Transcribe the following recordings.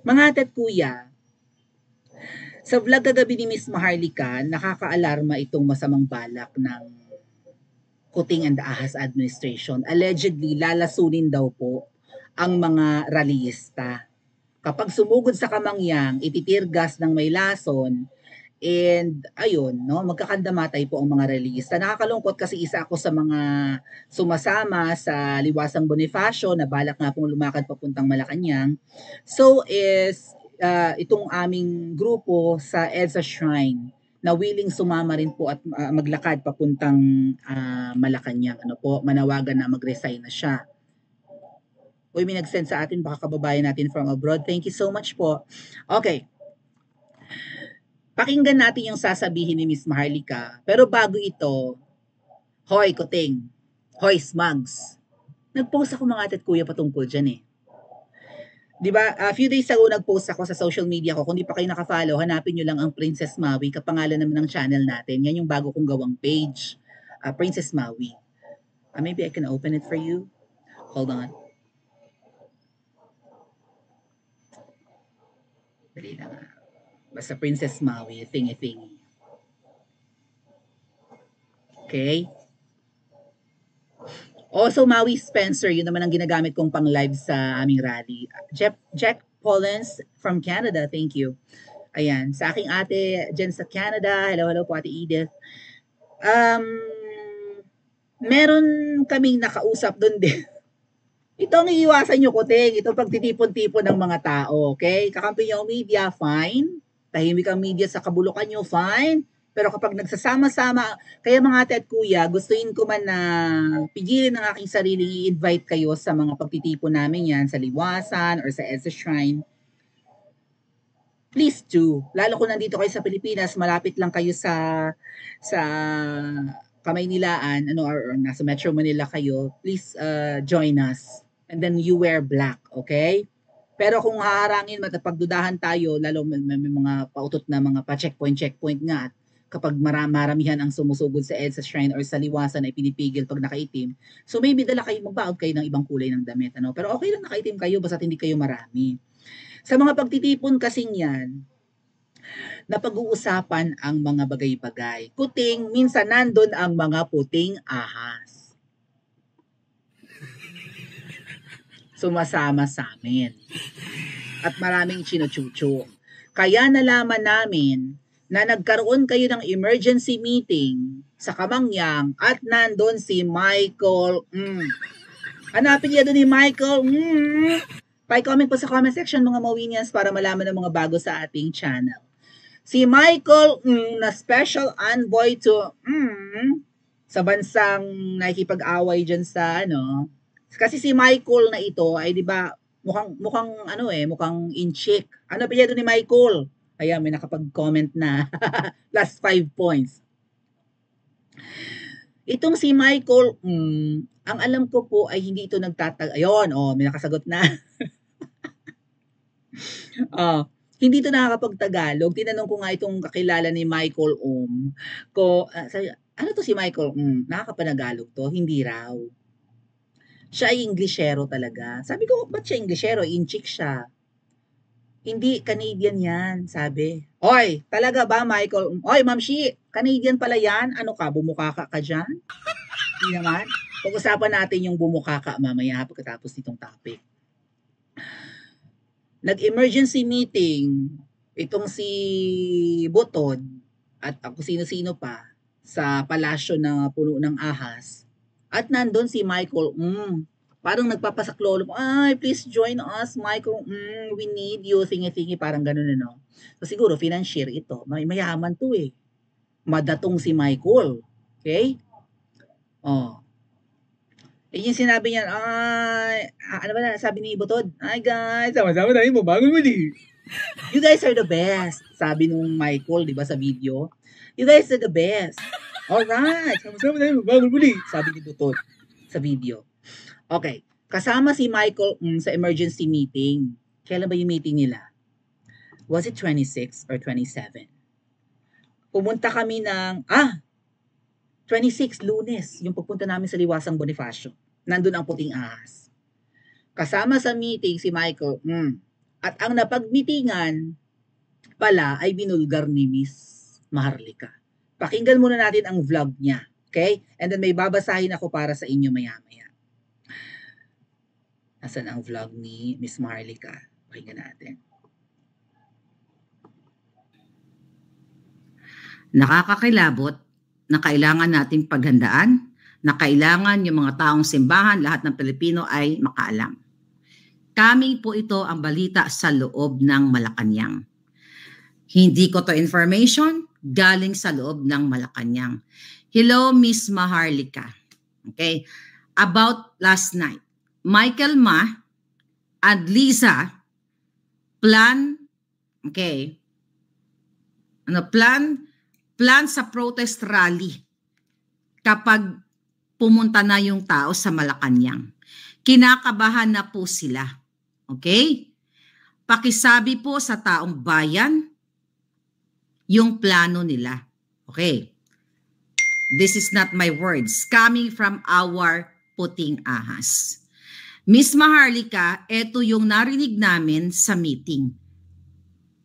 Mga ate at kuya, sa vlog kagabi ni Miss Maharlika, nakakaalarma itong masamang balak ng Kuting and Ahas administration. Allegedly, lalasunin daw po ang mga rallyista. Kapag sumugod sa Kamangyang, ititirgas ng may lason, and ayun, no, magkakandamatay po ang mga rallyista. Nakakalungkot kasi isa ako sa mga sumasama sa Liwasang Bonifacio na balak nga pong lumakad papuntang Malacanang. So is itong aming grupo sa EDSA Shrine na willing sumama rin po at maglakad papuntang Malacanang. Ano po, manawagan na mag-resign na siya. Uy, may nag-send sa atin, baka kababayan natin from abroad. Thank you so much po. Okay. Pakinggan natin yung sasabihin ni Miss Maharlika. Pero bago ito, hoy, Kuting. Hoy, Smugs. Nag-post ako mga ate at kuya patungkol dyan eh. Di ba, a few days ago nag-post ako sa social media ko. Kung di pa kayo naka-follow, hanapin nyo lang ang Princess Maui, kapangalan naman ng channel natin. Yan yung bago kong gawang page. Princess Maui. Maybe I can open it for you. Hold on. Dali lang. Basta Princess Maui, thingy-thingy. Okay? Also, Maui Spencer, yun naman ang ginagamit kong pang live sa aming rally. Jack Pollens from Canada, thank you. Ayan, sa aking ate dyan sa Canada, hello po ate Edith. Meron kaming nakausap doon din. Ito ang iiwasan nyo, Kuting. Ito pagtitipon-tipon ng mga tao, okay? Kakampi nyo ang media, fine. Tahimik ang media sa kabulukan nyo, fine. Pero kapag nagsasama-sama, kaya mga ate at kuya, gustuin ko man na pigilin ng aking sarili, i-invite kayo sa mga pagtitipon namin yan, sa Liwasan or sa EDSA Shrine. Please do. Lalo kung nandito kayo sa Pilipinas, malapit lang kayo sa Kamaynilaan, or nasa Metro Manila kayo, please join us. And then you wear black, okay? Pero kung haharangin, matapagdudahan tayo, lalo may mga pautot na mga pa-checkpoint nga, at kapag maramihan ang sumusugod sa EDSA Shrine or sa Liwasan ay pinipigil pag nakaitim. So maybe magbaog kayo ng ibang kulay ng damit. Pero okay lang nakaitim kayo basta hindi kayo marami. Sa mga pagtitipon kasing yan, napag-uusapan ang mga bagay-bagay. Kuting, minsan nandun ang mga puting ahas. Sumasama sa amin. At maraming chinuchucho. Kaya nalaman namin na nagkaroon kayo ng emergency meeting sa Kamangyang at nandun si Michael. Hanapin niya doon ni Michael. Pa-comment po sa comment section mga Mawinians para malaman ng mga bago sa ating channel. Si Michael na special envoy to sa bansang nakikipag-away dyan sa kasi si Michael na ito ay 'di ba mukhang in chick. Ano apelyido ni Michael? Ayan, may nakapag-comment na. Plus 5 points. Itong si Michael, ang alam ko po ay hindi ito ayun, may nakasagot na. Hindi ito nakakapag-Tagalog. Tinanong ko nga itong kakilala ni Michael ano to si Michael? Nakakapanagalog to? Hindi raw. Siya ay Inglesero talaga. Sabi ko, ba't siya Inglesero? In-chick siya. Hindi, Canadian yan, sabi. Oy, talaga ba, Michael? Oy, Ma'am Shi, Canadian pala yan? Ano ka, bumukaka ka dyan? Hindi naman. Pag-usapan natin yung bumukaka mamaya pagkatapos nitong topic. Nag-emergency meeting itong si Butod at ako sino-sino pa sa palasyo na puno ng ahas. At nandun si Michael, parang nagpapasaklolo, ay, please join us, Michael, we need you, thingy-thingy, parang ganun, So siguro, financier ito. Mayaman to eh. Madatong si Michael. Okay? Yung sinabi niya, ano ba na, sabi ni Butod, ay guys, sama-sama tayo, mabago muli. You guys are the best, sabi nung Michael, di ba, sa video. You guys are the best. Alright, sama-sama tayo, mabago muli, sabi ni Butod sa video. Okay, kasama si Michael sa emergency meeting. Kailan ba yung meeting nila? Was it 26 or 27? Pumunta kami ng, 26, Lunes, yung pupunta namin sa Liwasang Bonifacio. Nandun ang puting ahas. Kasama sa meeting si Michael, At ang napagmitingan pala ay binulgar ni Miss Maharlika. Pakinggan muna natin ang vlog niya. Okay? And then may babasahin ako para sa inyo maya-maya. Nasaan ang vlog ni Miss Maharlika? Pakinggan natin. Nakakakilabot na kailangan nating paghandaan, na kailangan yung mga taong simbahan, lahat ng Pilipino ay makaalam. Kami po ito ang balita sa loob ng Malacanang. Hindi ko to information, galing sa loob ng Malacanang. Hello, Miss Maharlika. Okay? About last night, Michael Ma and Lisa plan sa protest rally kapag pumunta na yung tao sa Malacanang. Kinakabahan na po sila. Okay? Pakisabi po sa taong bayan yung plano nila. Okay? This is not my words. Coming from our puting ahas. Miss Maharlika, ito yung narinig namin sa meeting.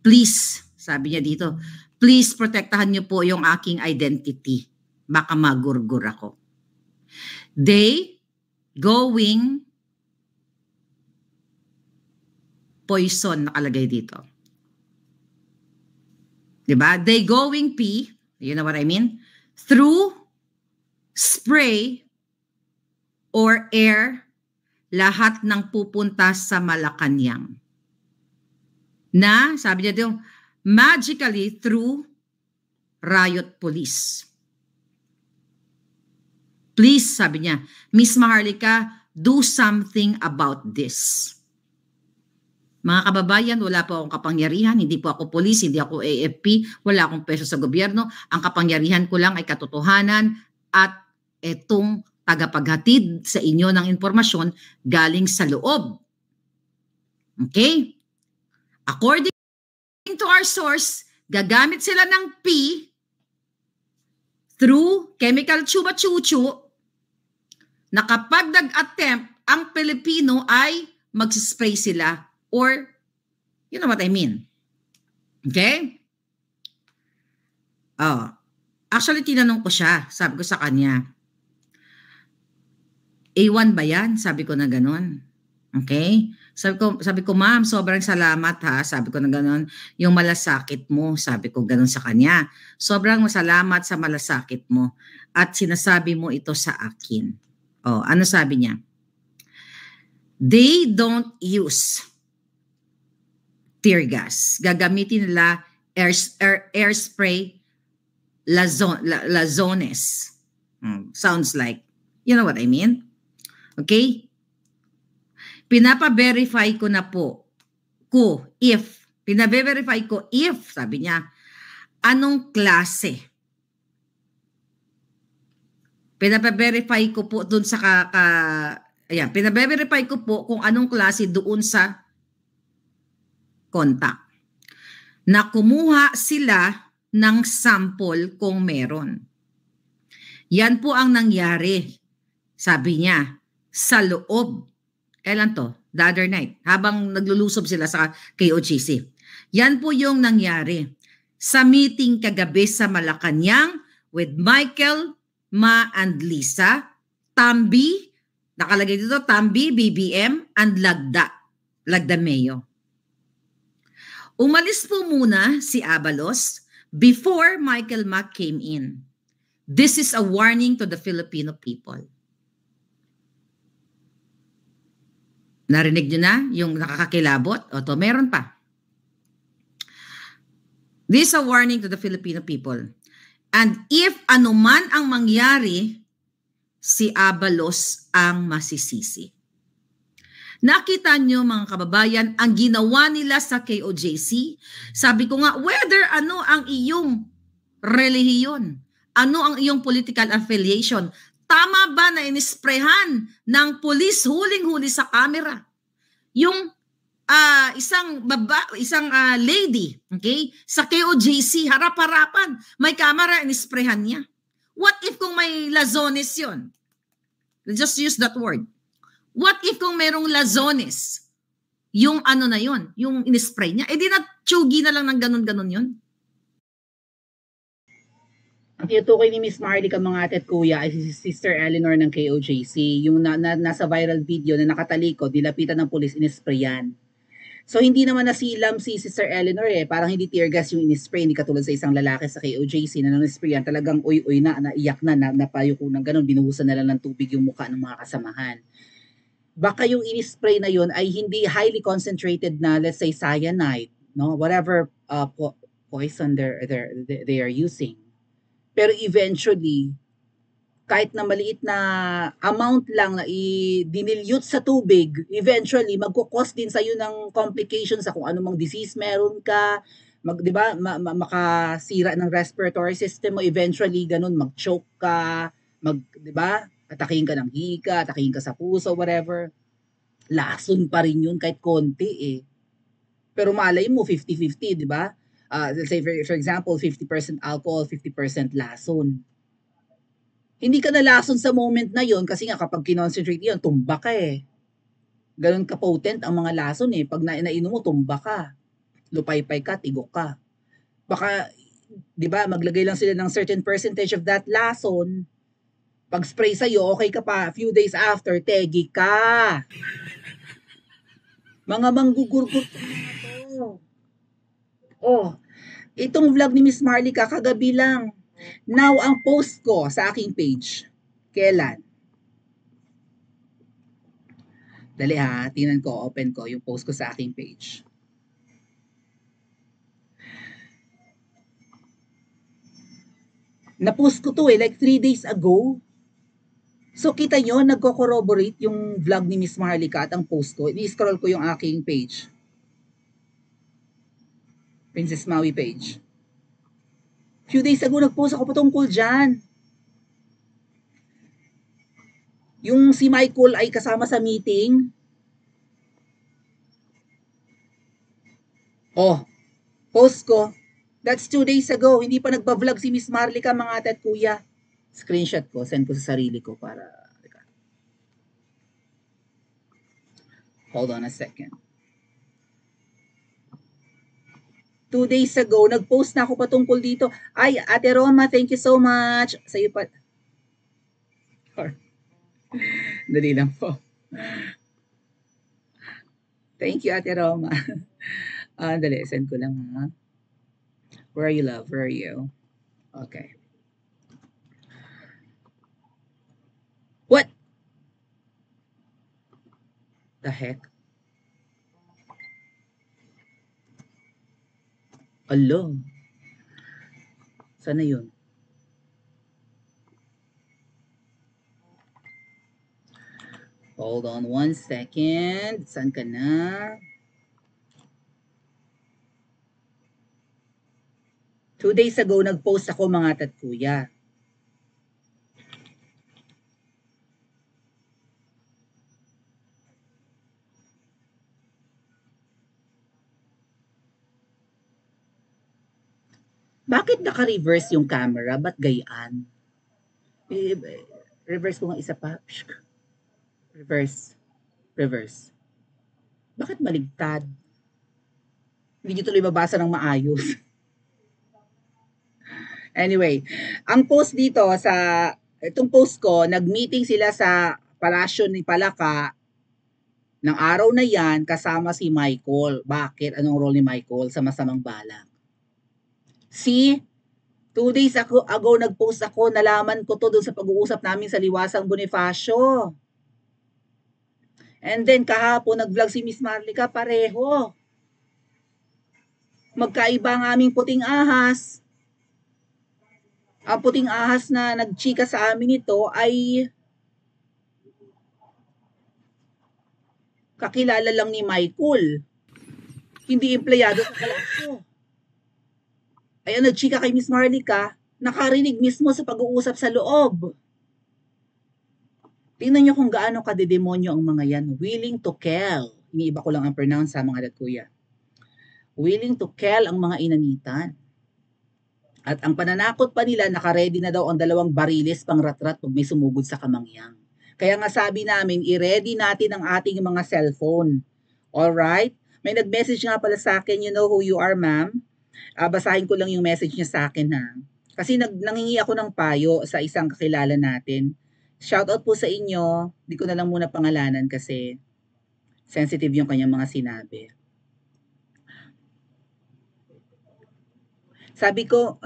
Please, sabi niya dito, please protektahan niyo po yung aking identity. Baka magurgur ako. They going poison nakalagay dito. Diba? They going pee, you know what I mean? Through spray or air, lahat ng pupunta sa Malacanang. Na, sabi niya dito, magically through riot police. Please, sabi niya, Miss Maharlika, do something about this. Mga kababayan, wala po akong kapangyarihan, hindi po ako polis, hindi ako AFP, wala akong peso sa gobyerno. Ang kapangyarihan ko lang ay katotohanan at etong tagapaghatid sa inyo ng impormasyon galing sa loob. Okay? According to our source, gagamit sila ng P through chemical chuba-chuchu na kapag nag-attempt ang Pilipino ay magsispray sila or, you know what I mean. Okay? Oh, actually, tinanong ko siya. Sabi ko sa kanya, A1 ba yan? Sabi ko na ganun. Okay? Sabi ko, ma'am, sobrang salamat ha. Sabi ko na ganun. Yung malasakit mo, sabi ko ganun sa kanya. Sobrang salamat sa malasakit mo. At sinasabi mo ito sa akin. Oh, ano sabi niya? They don't use tear gas. Gagamitin nila air spray lazones. Sounds like, you know what I mean? Okay? Pinapa-verify ko na po pina-verify ko if, sabi niya, anong klase. Pinapa-verify ko po dun sa pina-verify ko po kung anong klase doon sa contact. Na kumuha sila ng sample kung meron. Yan po ang nangyari, sabi niya, sa loob. Kailan to? The other night. Habang naglulusob sila sa KOGC. Yan po yung nangyari sa meeting kagabi sa Malacanang with Michael, Ma, and Lisa, Tambi, nakalagay dito, Tambi, BBM, and Lagdameo. Umalis po muna si Abalos before Michael Mac came in. This is a warning to the Filipino people. Narinig nyo na yung nakakakilabot? O to, meron pa. This is a warning to the Filipino people. And if anuman ang mangyari, si Abalos ang masisisi. Nakita nyo mga kababayan, ang ginawa nila sa KOJC, sabi ko nga, whether ano ang iyong relihiyon, ano ang iyong political affiliation, tama ba na inisprehan ng pulis huling-huli sa camera? Yung isang lady, okay, sa KOJC, harap-harapan, may camera, inisprehan niya. What if kung may lazones yun? Let's just use that word. What if kung mayroong lazones? yung ano na yun, yung in-spray niya. Eh di na-tsugi na lang ng ganun-ganun yun. Ang tinutukoy ni Miss Marlica mga ate at kuya ay si Sister Eleanor ng KOJC. Yung nasa viral video na nakatalikod, dilapitan ng pulis, inisprayan. So hindi naman nasilam si Sister Eleanor eh. Parang hindi tear gas yung inispray. Hindi katulad sa isang lalaki sa KOJC na nanisprayan. Talagang uy-uy na, naiyak na, napayuko ng ganun. Binuhusan na lang ng tubig yung mukha ng mga kasamahan. Baka yung inispray na yun ay hindi highly concentrated na, let's say, cyanide, no? Whatever poison they are using. Pero eventually, kahit na maliit na amount lang na i-dilute sa tubig, eventually magkukos din sa iyo ng complications sa kung anumang disease meron ka, 'di ba? Makasira ng respiratory system mo, eventually ganun mag-choke ka, 'di ba? Atakihin ka ng hika, atakihin ka sa puso, whatever. Lason pa rin 'yun kahit konti eh. Pero malay mo 50-50, 'di ba? Let's say for example, 50% alcohol, 50% lason. Hindi ka nalason sa moment na yon kasi nga kapag kinoncentrate yun, tumba ka eh. Ganun ka potent ang mga lason eh. Pag nainom mo, tumba ka. Lupaypay ka, tigok ka. Baka, di ba, maglagay lang sila ng certain percentage of that lason. Pag spray sa'yo, okay ka pa. A few days after, tegi ka. Mga manggugurgur to. Oh, itong vlog ni Miss Marlica, kagabi lang. Now, ang post ko sa aking page, kailan? Dali ha, tingnan ko, open ko yung post ko sa aking page. Na-post ko to like 3 days ago. So, kita nyo, nagko-corroborate yung vlog ni Miss Marlica at ang post ko. I-scroll ko yung aking page. Princess Maui page. Few days ago, nag-post ako patungkol dyan. Yung si Michael ay kasama sa meeting. Oh, post ko. That's 2 days ago. Hindi pa nagpa-vlog si Miss Marlica, mga ate at kuya. Screenshot ko, send ko sa sarili ko para... Hold on a second. 2 days ago, nag-post na ako patungkol dito. Ay, Ate Roma, thank you so much. Sa'yo pa... Dali lang po. Thank you, Ate Roma. Dali, send ko lang ha. Where are you, love? Where are you? Okay. What? The heck? Alo. Sana yun? Hold on 1 second. Saan ka na? 2 days ago, nag-post ako mga ate at kuya. Bakit naka-reverse yung camera? Ba't gayaan? Reverse ko nga isa pa. Reverse. Reverse. Bakit maligtad? Hindi nyo tuloy mabasa ng maayos. Anyway, ang post dito sa, itong post ko, nag-meeting sila sa palasyo ni Palaka ng araw na yan kasama si Michael. Bakit? Anong role ni Michael sa masamang balak? See? 2 days ago nag-post ako, nalaman ko to doon sa pag-uusap namin sa Liwasang Bonifacio. And then kahapon nag-vlog si Miss Marlica, pareho. Magkaiba ang aming puting ahas. Ang puting ahas na nagchika sa amin ito ay kakilala lang ni Michael. Hindi empleyado sa palasyo. Ay nagchika kay Miss Marlica, nakarinig mismo sa pag-uusap sa loob. Tingnan nyo kung gaano kadedemonyo ang mga yan. Willing to kill. Iniiba ko lang ang pronounce sa mga kuya. Willing to kill ang mga inanitan. At ang pananakot pa nila, nakaredy na daw ang 2 bariles pang ratrat pag may sumugod sa kamangyang. Kaya nga sabi namin, i-ready natin ang ating mga cellphone. Alright? May nag-message nga pala sa akin, you know who you are, ma'am. Basahin ko lang yung message niya sa akin, ha. Kasi nangingi ako ng payo sa isang kakilala natin. Shoutout po sa inyo. Di ko na lang muna pangalanan kasi sensitive yung kanyang mga sinabi. Sabi ko,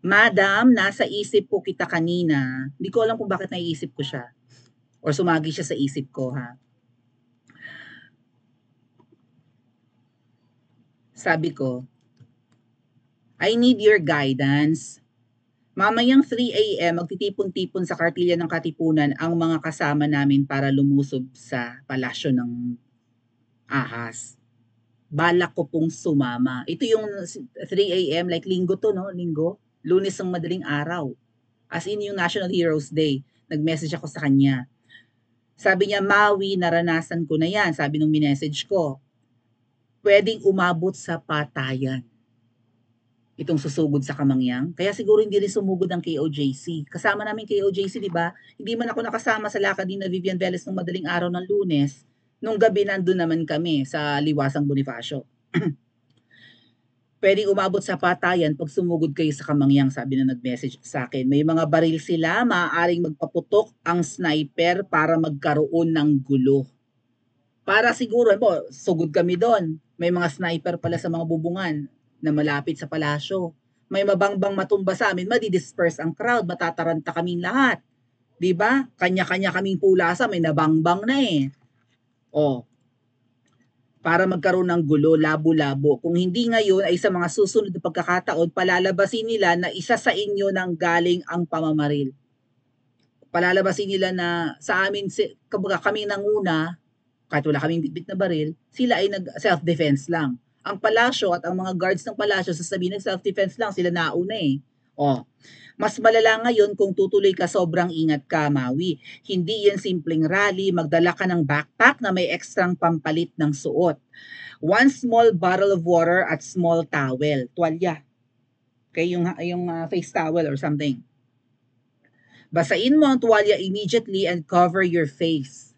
Madam, nasa isip po kita kanina. Hindi ko alam kung bakit naiisip ko siya. Or sumagi siya sa isip ko, ha. Sabi ko, I need your guidance. Mamayang 3 a.m. magtitipon-tipon sa kartilya ng Katipunan ang mga kasama namin para lumusob sa palasyo ng ahas. Balak ko pong sumama. Ito yung 3 a.m. like linggo to, no? Linggo. Lunes ng madaling araw. As in yung National Heroes Day. Nag-message ako sa kanya. Sabi niya, Maui, naranasan ko na yan. Sabi nung minessage ko, pwedeng umabot sa patayan itong susugod sa Kamangyang. Kaya siguro hindi rin sumugod ang KOJC. Kasama namin KOJC, di ba? Hindi man ako nakasama sa lakad ni na Vivian Velez nung madaling araw ng Lunes. Nung gabi nandun naman kami sa Liwasang Bonifacio. Pwedeng umabot sa patayan pag sumugod kayo sa Kamangyang, sabi na nag-message sa akin. May mga baril sila, maaaring magpaputok ang sniper para magkaroon ng gulo. Para siguro, sugod kami doon. May mga sniper pala sa mga bubungan na malapit sa palasyo. May mabangbang matumba sa amin, madidisperse ang crowd, matataranta kaming lahat. 'Di ba? Kanya-kanya kaming pulasa, may nabangbang na eh. Para magkaroon ng gulo, labo-labo. Kung hindi ngayon ay sa mga susunod na pagkakataon, palalabasin nila na isa sa inyo nang galing ang pamamaril. Palalabasin nila na sa amin, kumbaga kami nanguna, kahit wala kaming bitbit na baril, sila ay nag-self-defense lang. Ang palasyo at ang mga guards ng palasyo sasabihin nag-self-defense lang, sila nauna eh. Mas malala ngayon kung tutuloy ka, sobrang ingat ka, Maui. Hindi yan simpleng rally, magdala ka ng backpack na may ekstrang pampalit ng suot. 1 small bottle of water at small towel, tuwalya. Okay, yung face towel or something. Basain mo ang tuwalya immediately and cover your face.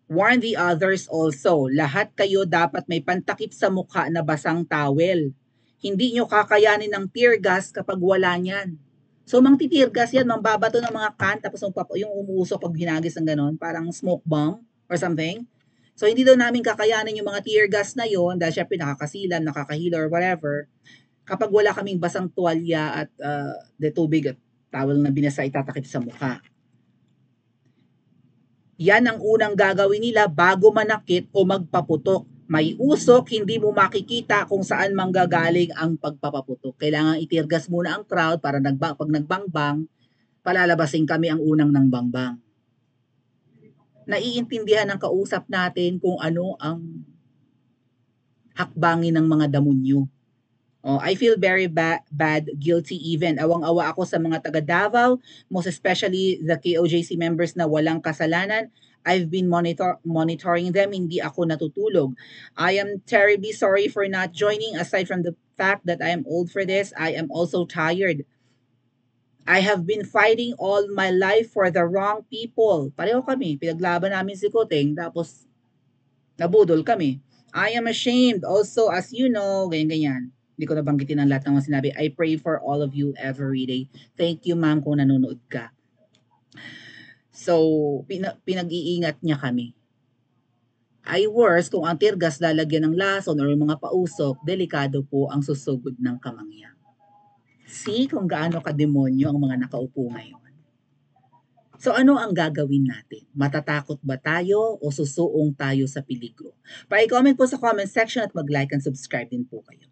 Warn the others also. Lahat kayo dapat may pantakip sa mukha na basang towel. Hindi nyo kakayanin ng tear gas kapag wala niyan. So, mang-tear gas yan, mangbabato ng mga can, tapos yung umuusok pag hinagis ng ganon, parang smoke bomb or something. So, hindi daw namin kakayanin yung mga tear gas na yon dahil syempre nakakasilan, nakakahilo or whatever. Kapag wala kaming basang tuwalya at tubig at towel na binasa itatakip sa mukha. Yan ang unang gagawin nila bago manakit o magpaputok. May usok, hindi mo makikita kung saan manggagaling ang pagpapaputok. Kailangan itirgas muna ang crowd para pag nagbangbang, palalabasin kami ang unang ng bangbang. Naiintindihan ng kausap natin kung ano ang hakbangin ng mga damunyo. I feel very bad, guilty even. Awang-awa ako sa mga taga Davao, most especially the KOJC members na walang kasalanan. I've been monitoring them, hindi ako natutulog. I am terribly sorry for not joining. Aside from the fact that I am old for this, I am also tired. I have been fighting all my life for the wrong people. Pareho kami, pinaglaban namin si Kuting, tapos nabudol kami. I am ashamed also, as you know, ganyan-ganyan. Hindi ko nabanggitin ang lahat ng mga sinabi. I pray for all of you every day. Thank you, ma'am, kung nanonood ka. So, pinag-iingat niya kami. Ay worse, kung ang tear gas lalagyan ng lason or mga pausok, delikado po ang susugod ng Kamangyang. See kung gaano kademonyo ang mga nakaupo ngayon. So ano ang gagawin natin? Matatakot ba tayo o susuong tayo sa peligro? Pa-comment po sa comment section at mag-like and subscribe din po kayo.